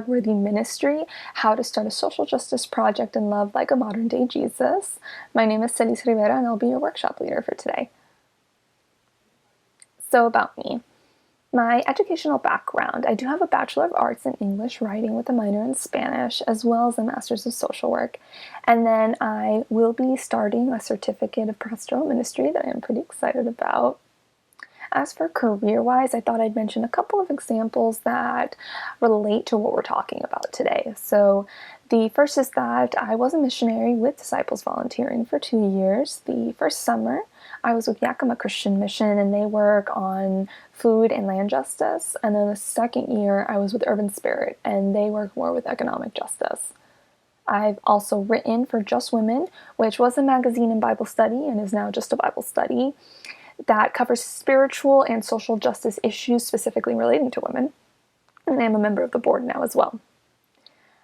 #worthy ministry, how to start a social justice project and love like a modern day Jesus. My name is Selys Rivera and I'll be your workshop leader for today. So about me. My educational background, I do have a Bachelor of Arts in English Writing with a minor in Spanish, as well as a Master's of Social Work. And then I will be starting a Certificate of Pastoral Ministry that I'm pretty excited about. As for career-wise, I thought I'd mention a couple of examples that relate to what we're talking about today. So the first is that I was a missionary with Disciples volunteering for 2 years. The first summer, I was with Yakima Christian Mission, and they work on food and land justice. And then the second year, I was with Urban Spirit, and they work more with economic justice. I've also written for Just Women, which was a magazine and Bible study and is now just a Bible study that covers spiritual and social justice issues specifically relating to women. And I am a member of the board now as well.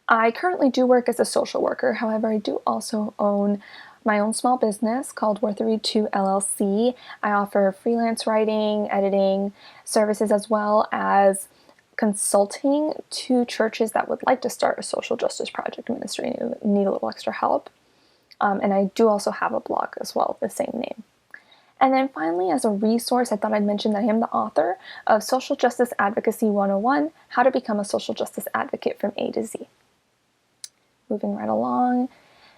I currently do work as a social worker. However, I do also own my own small business called Worth a Read 2 LLC. I offer freelance writing, editing services, as well as consulting to churches that would like to start a social justice project ministry and need a little extra help. And I do also have a blog as well with the same name. And then finally, as a resource, I thought I'd mention that I am the author of Social Justice Advocacy 101, How to Become a Social Justice Advocate from A to Z. Moving right along.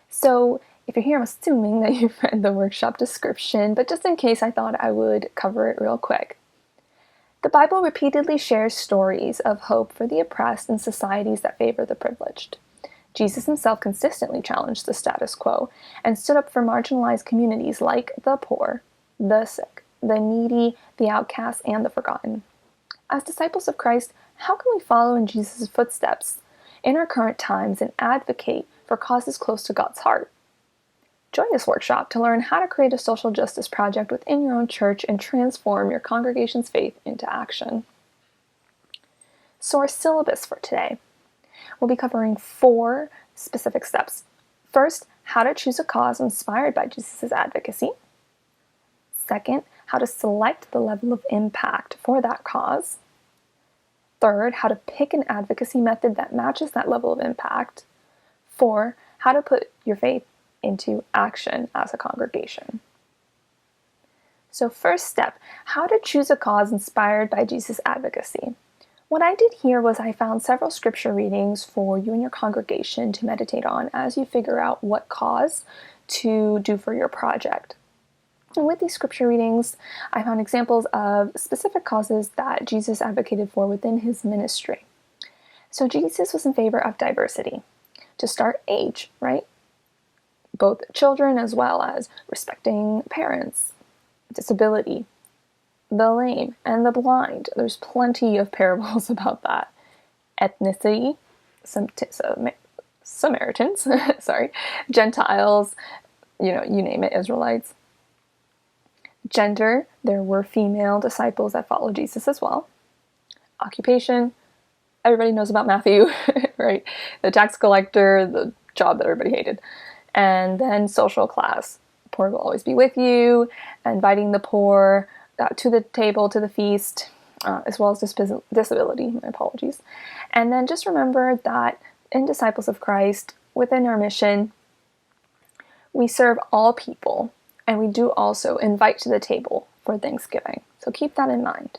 So if you're here, I'm assuming that you've read the workshop description, but just in case, I thought I would cover it real quick. The Bible repeatedly shares stories of hope for the oppressed in societies that favor the privileged. Jesus himself consistently challenged the status quo and stood up for marginalized communities like the poor, the sick, the needy, the outcast, and the forgotten. As disciples of Christ, how can we follow in Jesus' footsteps in our current times and advocate for causes close to God's heart? Join this workshop to learn how to create a social justice project within your own church and transform your congregation's faith into action. So our syllabus for today, we'll be covering 4 specific steps. First, how to choose a cause inspired by Jesus' advocacy. Second, how to select the level of impact for that cause. Third, how to pick an advocacy method that matches that level of impact. 4, how to put your faith into action as a congregation. So first step, how to choose a cause inspired by Jesus' advocacy. What I did here was I found several scripture readings for you and your congregation to meditate on as you figure out what cause to do for your project. And with these scripture readings, I found examples of specific causes that Jesus advocated for within his ministry. So Jesus was in favor of diversity. To start, age, right? Both children as well as respecting parents, disability, the lame, and the blind. There's plenty of parables about that. Ethnicity, Samaritans, Gentiles, you name it, Israelites. Gender, there were female disciples that followed Jesus as well. Occupation, everybody knows about Matthew, right? The tax collector, the job that everybody hated. And then social class, poor will always be with you, inviting the poor to the table, to the feast, as well as disability, my apologies. And then just remember that in Disciples of Christ, within our mission, we serve all people. And we do also invite to the table for Thanksgiving. So keep that in mind.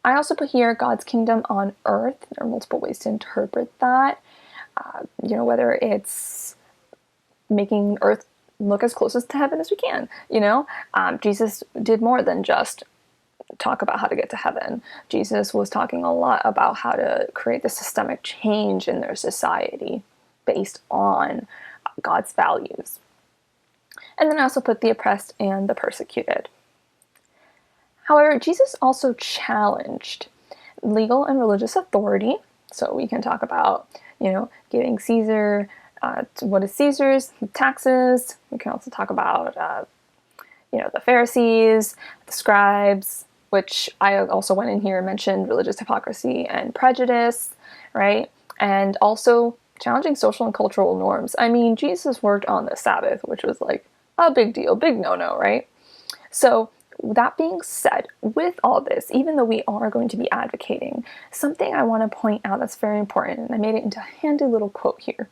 I also put here God's kingdom on earth. There are multiple ways to interpret that. Whether it's making earth look as close to heaven as we can. Jesus did more than just talk about how to get to heaven. Jesus was talking a lot about how to create the systemic change in their society based on God's values. And then I also put the oppressed and the persecuted. However, Jesus also challenged legal and religious authority. So we can talk about, giving Caesar what is Caesar's, taxes. We can also talk about, the Pharisees, the scribes, which I also went in here and mentioned religious hypocrisy and prejudice, right? And also challenging social and cultural norms. I mean, Jesus worked on the Sabbath, which was like a big deal, big no-no, right? So that being said, with all this, even though we are going to be advocating, something I want to point out that's very important, and I made it into a handy little quote here.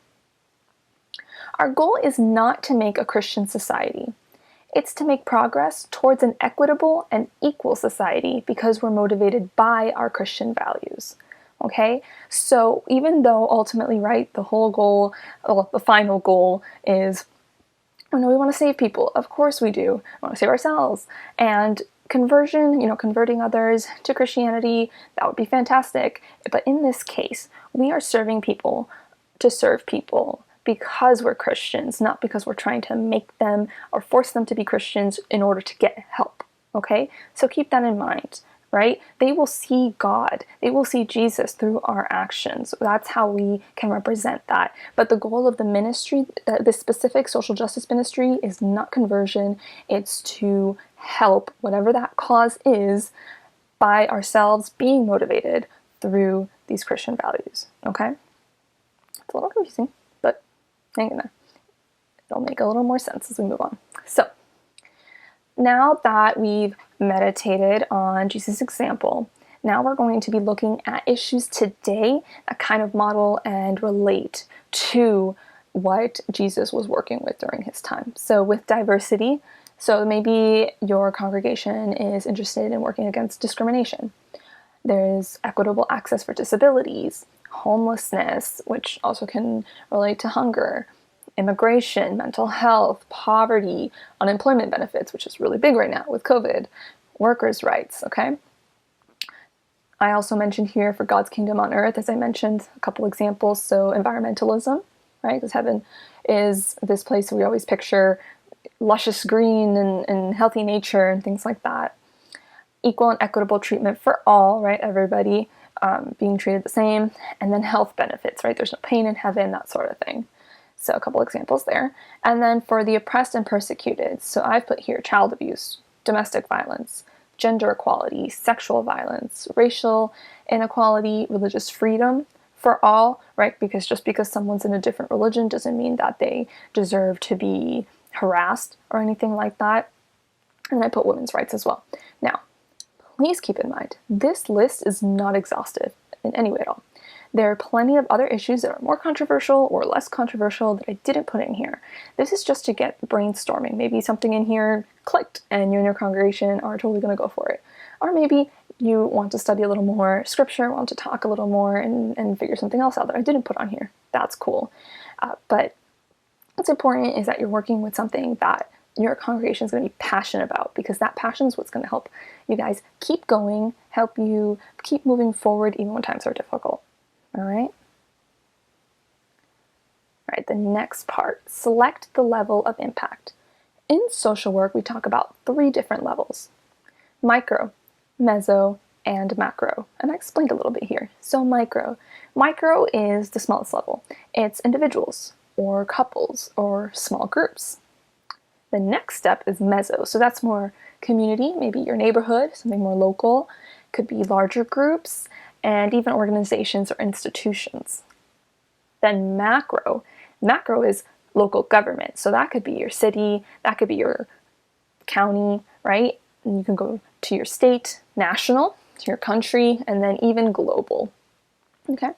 Our goal is not to make a Christian society. It's to make progress towards an equitable and equal society because we're motivated by our Christian values. Okay? So even though ultimately, right, the whole goal, well, the final goal is, we want to save people. Of course we do. We want to save ourselves. And conversion, converting others to Christianity, that would be fantastic. But in this case, we are serving people to serve people because we're Christians, not because we're trying to make them or force them to be Christians in order to get help, okay? So keep that in mind, right? They will see God. They will see Jesus through our actions. That's how we can represent that. But the goal of the ministry, the specific social justice ministry, is not conversion. It's to help, whatever that cause is, by ourselves being motivated through these Christian values, okay? It's a little confusing, but hang in there. It'll make a little more sense as we move on. So, now that we've meditated on Jesus' example, now we're going to be looking at issues today that kind of model and relate to what Jesus was working with during his time. So with diversity, so maybe your congregation is interested in working against discrimination. There's equitable access for disabilities, homelessness, which also can relate to hunger, immigration, mental health, poverty, unemployment benefits, which is really big right now with COVID, workers' rights, okay? I also mentioned here for God's kingdom on earth, as I mentioned, a couple examples. So environmentalism, right? Because heaven is this place we always picture luscious green and healthy nature and things like that. Equal and equitable treatment for all, right? Everybody being treated the same. And then health benefits, right? There's no pain in heaven, that sort of thing. So a couple examples there. And then for the oppressed and persecuted, so I've put here child abuse, domestic violence, gender equality, sexual violence, racial inequality, religious freedom for all, right? Because just because someone's in a different religion doesn't mean that they deserve to be harassed or anything like that. And I put women's rights as well. Now, please keep in mind, this list is not exhaustive in any way at all. There are plenty of other issues that are more controversial or less controversial that I didn't put in here. This is just to get brainstorming. Maybe something in here clicked and you and your congregation are totally going to go for it. Or maybe you want to study a little more scripture, want to talk a little more and figure something else out that I didn't put on here. That's cool. But what's important is that you're working with something that your congregation is going to be passionate about, because that passion is what's going to help you guys keep going, help you keep moving forward even when times are difficult. All right. All right, the next part, select the level of impact. In social work, we talk about 3 different levels: micro, meso, and macro. And I explained a little bit here. So micro is the smallest level. It's individuals or couples or small groups. The next step is meso. So that's more community, maybe your neighborhood, something more local. Could be larger groups and even organizations or institutions. Then macro is local government. So that could be your city, that could be your county, right? And you can go to your state, national, to your country, and then even global. Okay?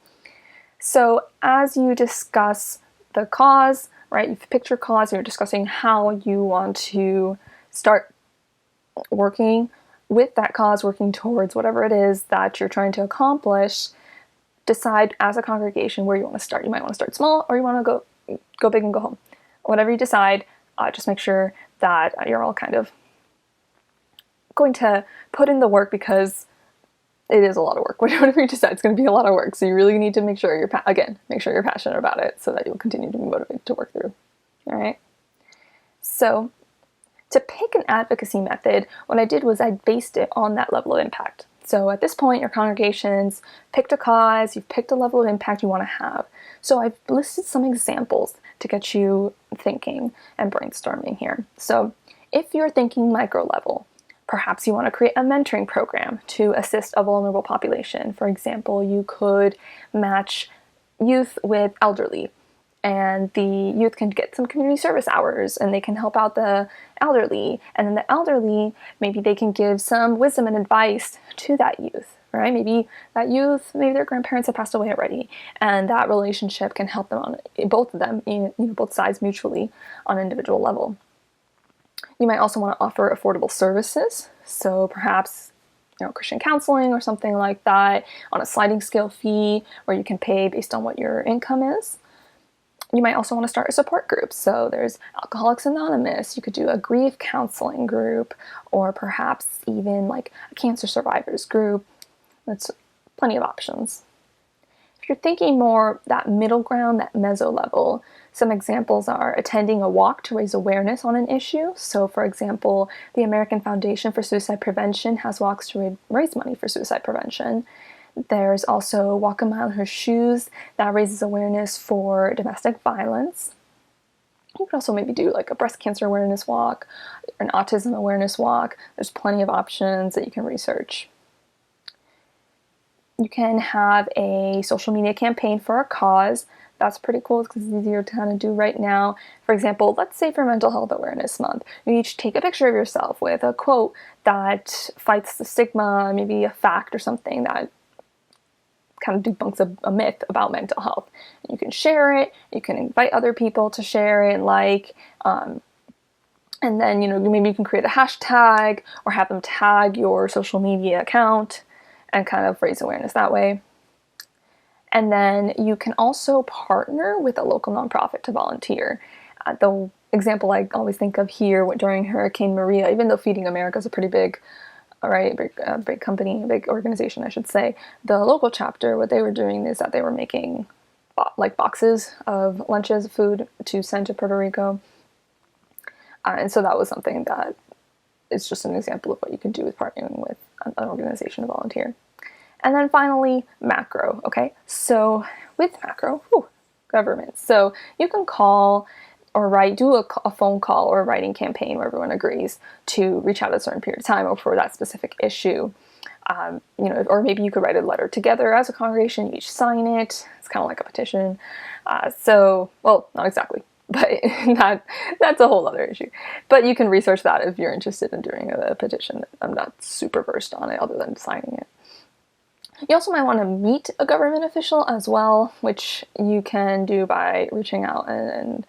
So as you discuss the cause, right, you've picked your cause, and you're discussing how you want to start working with that cause, working towards whatever it is that you're trying to accomplish. Decide as a congregation where you want to start. You might want to start small, or you want to go big and go home. Whatever you decide, just make sure that you're all kind of going to put in the work, because it is a lot of work. Whatever you decide, it's going to be a lot of work. So you really need to make sure make sure you're passionate about it, so that you'll continue to be motivated to work through. All right. So to pick an advocacy method, what I did was I based it on that level of impact. So at this point, your congregation's picked a cause, you've picked a level of impact you want to have. So I've listed some examples to get you thinking and brainstorming here. So if you're thinking micro level, perhaps you want to create a mentoring program to assist a vulnerable population. For example, you could match youth with elderly and the youth can get some community service hours and they can help out the elderly. And then the elderly, maybe they can give some wisdom and advice to that youth, right? Maybe that youth, maybe their grandparents have passed away already, and that relationship can help them on both of them, both sides mutually on an individual level. You might also want to offer affordable services. So perhaps Christian counseling or something like that on a sliding scale fee where you can pay based on what your income is. You might also want to start a support group. So there's Alcoholics Anonymous. You could do a grief counseling group, or perhaps even like a cancer survivors group. That's plenty of options. If you're thinking more that middle ground, that meso level, some examples are attending a walk to raise awareness on an issue. So for example, the American Foundation for Suicide Prevention has walks to raise money for suicide prevention. There's also Walk a Mile in Her Shoes that raises awareness for domestic violence. You could also maybe do like a breast cancer awareness walk, an autism awareness walk. There's plenty of options that you can research. You can have a social media campaign for a cause. That's pretty cool because it's easier to kind of do right now. For example, let's say for Mental Health Awareness Month, you each take a picture of yourself with a quote that fights the stigma, maybe a fact or something that kind of debunks a myth about mental health. You can share it, you can invite other people to share it, and then maybe you can create a hashtag or have them tag your social media account and kind of raise awareness that way. And then you can also partner with a local nonprofit to volunteer. The example I always think of here during Hurricane Maria, even though Feeding America is a pretty big big company, a big organization, I should say. The local chapter, what they were doing is that they were making like boxes of lunches, food to send to Puerto Rico. And so that was something that is just an example of what you can do with partnering with an organization to volunteer. And then finally, macro, okay? So with macro, government. So you can call or do a phone call or a writing campaign where everyone agrees to reach out at a certain period of time or for that specific issue. Or maybe you could write a letter together as a congregation, you each sign it. It's kind of like a petition. Well, not exactly, but that's a whole other issue. But you can research that if you're interested in doing a petition. I'm not super versed on it other than signing it. You also might want to meet a government official as well, which you can do by reaching out and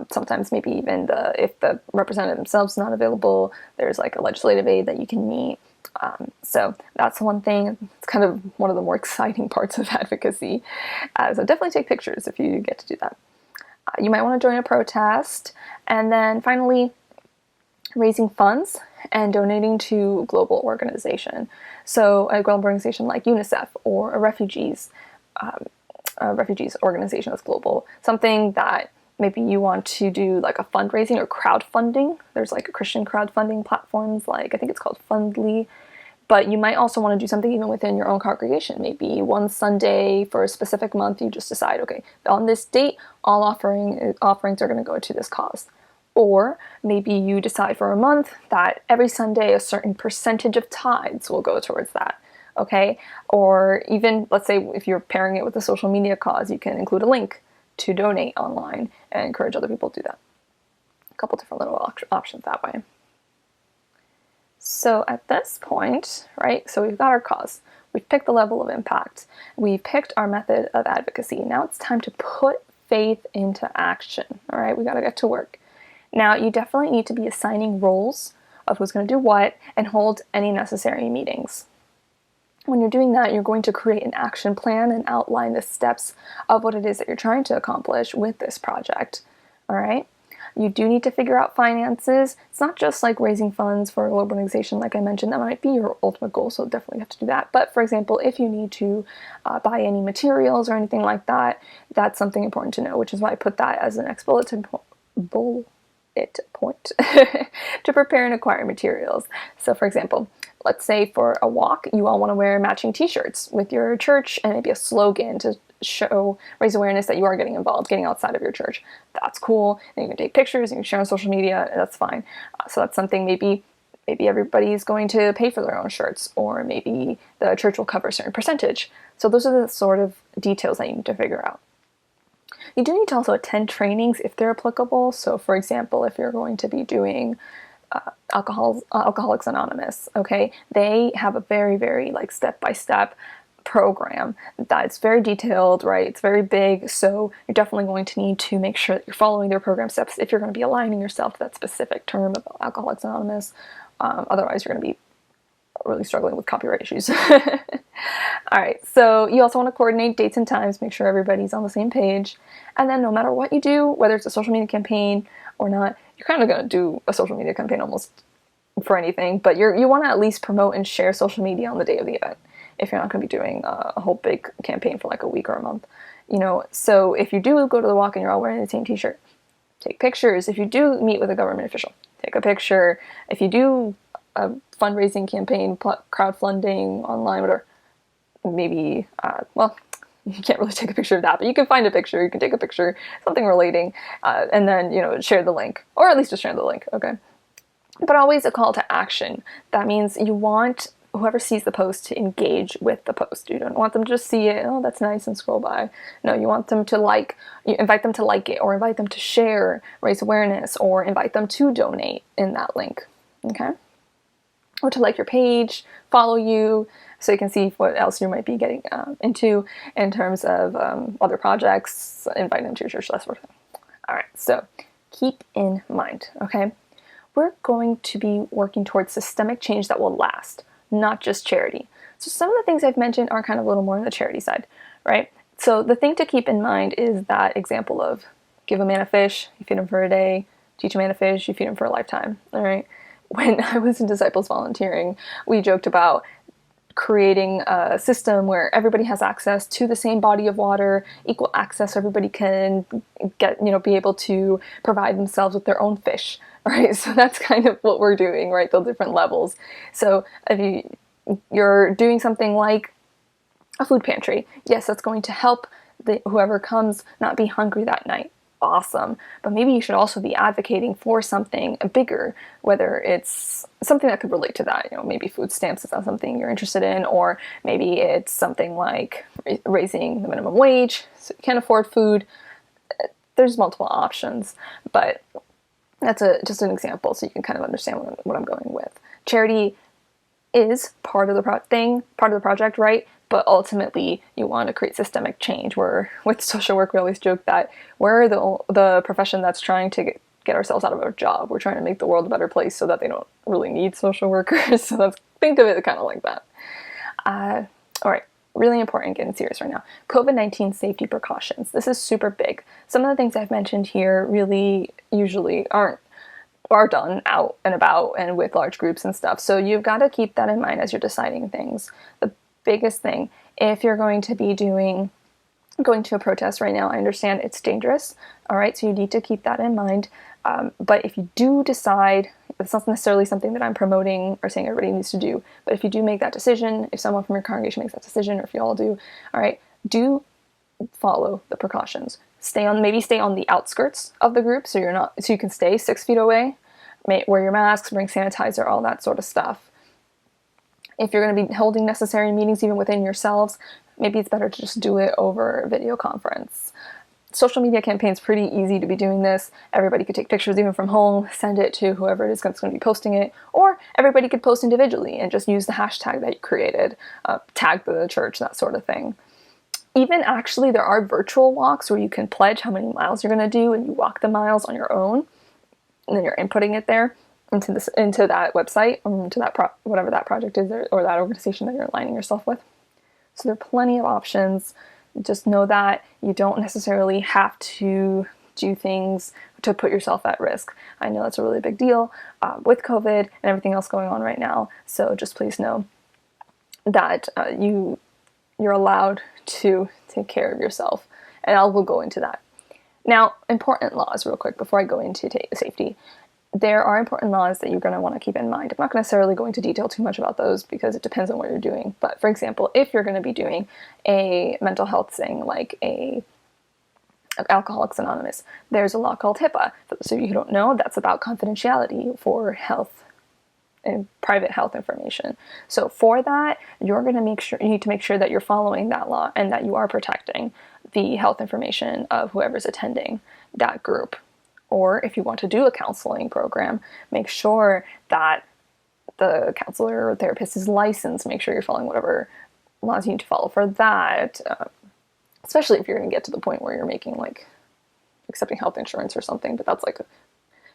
sometimes maybe even if the representative themselves is not available, there's like a legislative aide that you can meet. So that's one thing. It's kind of one of the more exciting parts of advocacy. So definitely take pictures if you get to do that. You might want to join a protest. And then finally, raising funds and donating to a global organization. So a global organization like UNICEF or a refugees organization that's global. Something that maybe you want to do like a fundraising or crowdfunding. There's like a Christian crowdfunding platforms like I think it's called Fundly. But you might also want to do something even within your own congregation. Maybe one Sunday for a specific month, you just decide, okay, on this date, all offerings are going to go to this cause. Or maybe you decide for a month that every Sunday a certain percentage of tithes will go towards that, okay? Or even, let's say, if you're pairing it with a social media cause, you can include a link to donate online and encourage other people to do that. A couple different little options that way. So at this point, right, so we've got our cause. We've picked the level of impact. We've picked our method of advocacy. Now it's time to put faith into action, all right? We got to get to work. Now, you definitely need to be assigning roles of who's going to do what and hold any necessary meetings. When you're doing that, you're going to create an action plan and outline the steps of what it is that you're trying to accomplish with this project, all right? You do need to figure out finances. It's not just like raising funds for a global organization, like I mentioned. That might be your ultimate goal, so definitely have to do that. But for example, if you need to buy any materials or anything like that, that's something important to know, which is why I put that as the next bullet point to prepare and acquire materials. So for example, let's say for a walk, you all want to wear matching t-shirts with your church and maybe a slogan to raise awareness that you are getting involved, getting outside of your church. That's cool. And you can take pictures, you can share on social media, that's fine. So that's something maybe everybody's going to pay for their own shirts, or maybe the church will cover a certain percentage. So those are the sort of details that you need to figure out. You do need to also attend trainings if they're applicable. So for example, if you're going to be doing Alcoholics Anonymous, okay, they have a very, very like step-by-step program that's very detailed, right? It's very big, so you're definitely going to need to make sure that you're following their program steps if you're going to be aligning yourself to that specific term of Alcoholics Anonymous. Otherwise, you're going to be really struggling with copyright issues. All right, so you also want to coordinate dates and times, make sure everybody's on the same page, and then no matter what you do, whether it's a social media campaign or not, you're kind of going to do a social media campaign almost for anything, but you want to at least promote and share social media on the day of the event if you're not going to be doing a whole big campaign for like a week or a month, you know. So if you do go to the walk and you're all wearing the same t-shirt, take pictures. If you do meet with a government official, take a picture. If you do a fundraising campaign, crowdfunding online, whatever, maybe, well, you can't really take a picture of that, but you can find a picture, you can take a picture, something relating, and then, you know, share the link, or at least just share the link, okay? But always a call to action. That means you want whoever sees the post to engage with the post. You don't want them to just see it, oh, that's nice, and scroll by. No, you want them to like, you invite them to like it, or invite them to share, raise awareness, or invite them to donate in that link, okay? Or to like your page, follow you, so you can see what else you might be getting into in terms of other projects, invite them to your church, that sort of thing. All right, so keep in mind, okay? We're going to be working towards systemic change that will last, not just charity. So some of the things I've mentioned are kind of a little more on the charity side, right? So the thing to keep in mind is that example of give a man a fish, you feed him for a day, teach a man a fish, you feed him for a lifetime, all right? When I was in Disciples volunteering, we joked about creating a system where everybody has access to the same body of water, equal access, so everybody can get, you know, be able to provide themselves with their own fish, right? So that's kind of what we're doing, right? The different levels. So if you're doing something like a food pantry, yes, that's going to help whoever comes not be hungry that night. Awesome. But maybe you should also be advocating for something bigger, whether it's something that could relate to that. You know, maybe food stamps is not something you're interested in, or maybe it's something like raising the minimum wage so you can't afford food. There's multiple options, but that's just an example so you can kind of understand what I'm going with. Charity is part of the project, right? But ultimately, you want to create systemic change. Where with social work, we always joke that we're the profession that's trying to get ourselves out of a job. We're trying to make the world a better place so that they don't really need social workers. So think of it kind of like that. All right, really important, getting serious right now. COVID-19 safety precautions. This is super big. Some of the things I've mentioned here really usually are done out and about and with large groups and stuff. So you've got to keep that in mind as you're deciding things. The biggest thing, if you're going to be going to a protest right now, I understand it's dangerous, all right, so you need to keep that in mind. But if you do decide, it's not necessarily something that I'm promoting or saying everybody needs to do, but if you do make that decision, if someone from your congregation makes that decision, or if you all do, all right, do follow the precautions. Maybe stay on the outskirts of the group so you can stay 6 feet away. Wear your masks, bring sanitizer, all that sort of stuff. If you're going to be holding necessary meetings even within yourselves, maybe it's better to just do it over video conference. Social media campaigns, pretty easy to be doing this. Everybody could take pictures even from home, send it to whoever it is that's going to be posting it, or everybody could post individually and just use the hashtag that you created, tag the church, that sort of thing. Even actually, there are virtual walks where you can pledge how many miles you're going to do, and you walk the miles on your own, and then you're inputting it there into that website, or into that whatever that project is, or that organization that you're aligning yourself with. So there are plenty of options. Just know that you don't necessarily have to do things to put yourself at risk. I know that's a really big deal with COVID and everything else going on right now. So just please know that you're allowed to take care of yourself, and we'll go into that. Now, important laws real quick before I go into safety. There are important laws that you're going to want to keep in mind. I'm not necessarily going to detail too much about those because it depends on what you're doing. But for example, if you're going to be doing a mental health thing like Alcoholics Anonymous, there's a law called HIPAA. For those of you who don't know, that's about confidentiality for health and private health information. So for that, you need to make sure that you're following that law and that you are protecting the health information of whoever's attending that group. Or if you want to do a counseling program, make sure that the counselor or therapist is licensed. Make sure you're following whatever laws you need to follow for that, especially if you're going to get to the point where you're making like accepting health insurance or something. But that's like, if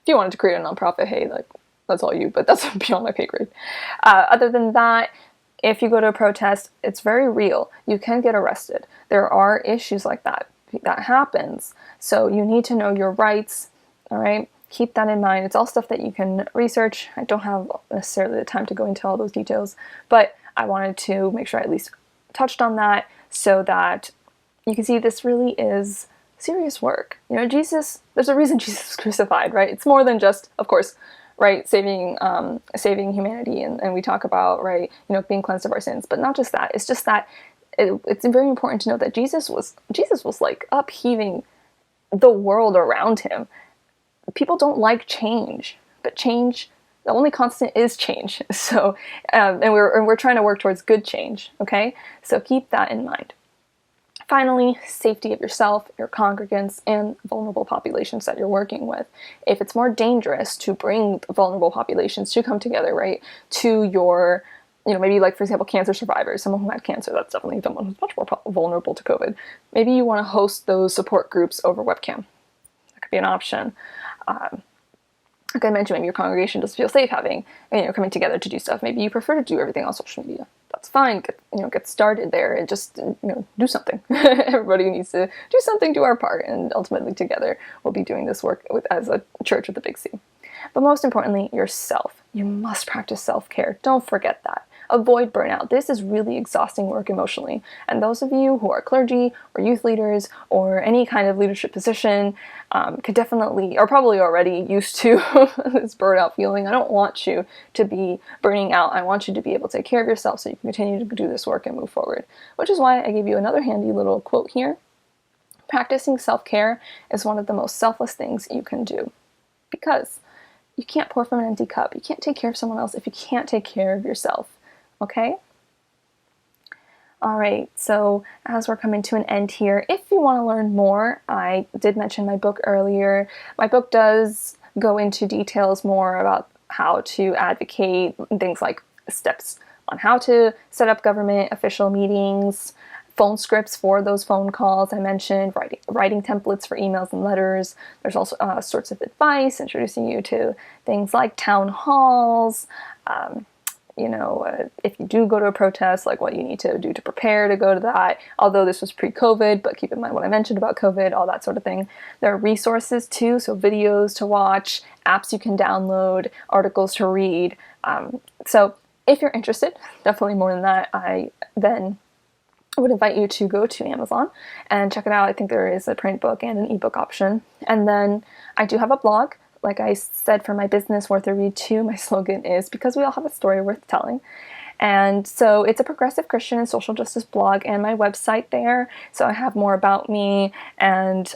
you wanted to create a nonprofit, hey, like that's all you, but that's beyond my pay grade. Other than that, if you go to a protest, it's very real. You can get arrested. There are issues like that. That happens. So you need to know your rights, all right? Keep that in mind. It's all stuff that you can research. I don't have necessarily the time to go into all those details, but I wanted to make sure I at least touched on that so that you can see this really is serious work. You know, Jesus, there's a reason Jesus was crucified, right? It's more than just, of course, right, saving humanity, and we talk about, right, you know, being cleansed of our sins, but not just that. It's just that it's very important to know that Jesus was like upheaving the world around him. People don't like change, but change, the only constant is change. So, and we're trying to work towards good change. Okay, so keep that in mind. Finally, safety of yourself, your congregants, and vulnerable populations that you're working with. If it's more dangerous to bring vulnerable populations to come together, right, to your, you know, maybe like, for example, cancer survivors, someone who had cancer, that's definitely someone who's much more vulnerable to COVID. Maybe you want to host those support groups over webcam. That could be an option. Like I mentioned, maybe your congregation doesn't feel safe having, you know, coming together to do stuff. Maybe you prefer to do everything on social media. That's fine. Get started there and just, you know, do something. Everybody needs to do something, do our part, and ultimately together we'll be doing this work as a church with a big C. But most importantly, yourself. You must practice self-care. Don't forget that. Avoid burnout. This is really exhausting work emotionally. And those of you who are clergy or youth leaders or any kind of leadership position could definitely, are probably already used to this burnout feeling. I don't want you to be burning out. I want you to be able to take care of yourself so you can continue to do this work and move forward. Which is why I gave you another handy little quote here. Practicing self-care is one of the most selfless things you can do. Because you can't pour from an empty cup. You can't take care of someone else if you can't take care of yourself. Okay? All right, so as we're coming to an end here, if you want to learn more, I did mention my book earlier. My book does go into details more about how to advocate, things like steps on how to set up government official meetings, phone scripts for those phone calls I mentioned, writing templates for emails and letters. There's also sorts of advice, introducing you to things like town halls, if you do go to a protest, like what you need to do to prepare to go to that, although this was pre-COVID, but keep in mind what I mentioned about COVID, all that sort of thing. There are resources too, so videos to watch, apps you can download, articles to read. So if you're interested, definitely more than that, I would invite you to go to Amazon and check it out. I think there is a print book and an ebook option. And then I do have a blog. Like I said, for my business, Worth a Read too, my slogan is because we all have a story worth telling. And so it's a progressive Christian and social justice blog and my website there. So I have more about me and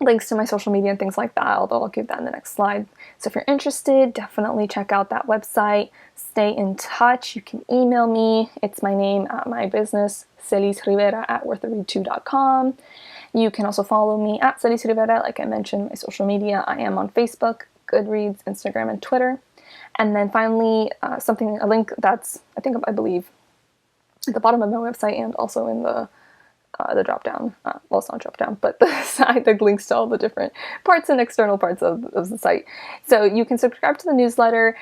links to my social media and things like that, although I'll give that in the next slide. So if you're interested, definitely check out that website. Stay in touch. You can email me. It's my name at my business, Selys Rivera at wortharead2.com. You can also follow me at Selys Rivera, like I mentioned, my social media. I am on Facebook, Goodreads, Instagram, and Twitter. And then finally, a link that's, I believe, at the bottom of my website and also in the drop-down. Well, it's not drop-down, but the side that links to all the different parts and external parts of the site. So you can subscribe to the newsletter.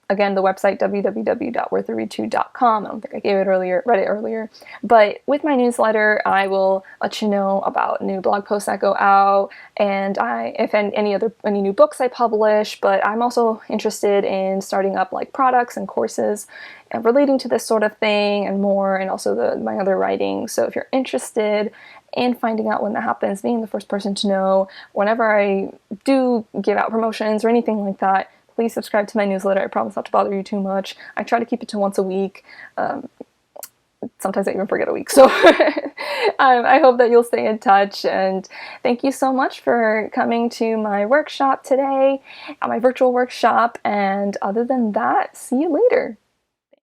Again, the website, www.wortharead2.com. I don't think I read it earlier. But with my newsletter, I will let you know about new blog posts that go out and any new books I publish. But I'm also interested in starting up like products and courses and relating to this sort of thing and more, and also my other writing. So if you're interested in finding out when that happens, being the first person to know whenever I do give out promotions or anything like that, please subscribe to my newsletter. I promise not to bother you too much. I try to keep it to once a week. Sometimes I even forget a week. So I hope that you'll stay in touch. And thank you so much for coming to my workshop today, my virtual workshop. And other than that, see you later.